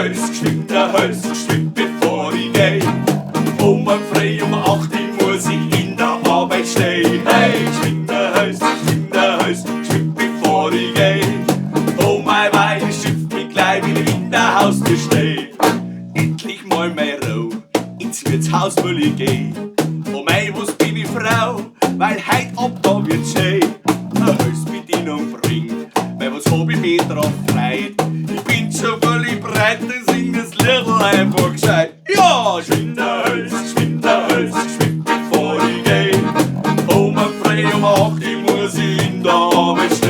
geschwind, bevor ich geh. Um frei um 8 Uhr muss ich in der Arbeit stehen. Hey, geschwind, bevor ich geh. Oh mein Wein, schifft mich gleich wieder in der Haustür stehen. Endlich mal mehr Ruhe, ins Wirtshaus will ich gehen. Oh mei, was bin ich Frau, weil heut ab da wird schön. Eine Hausbedienung bringt, weil was hab ich mich drauf freit. Ich bin schon völlig breit, dann sing das Lied einfach gescheit. Ja, geschwind, bevor ich geh. Oh mein Frei, um 8 Uhr muss ich in der Arbeit stehen.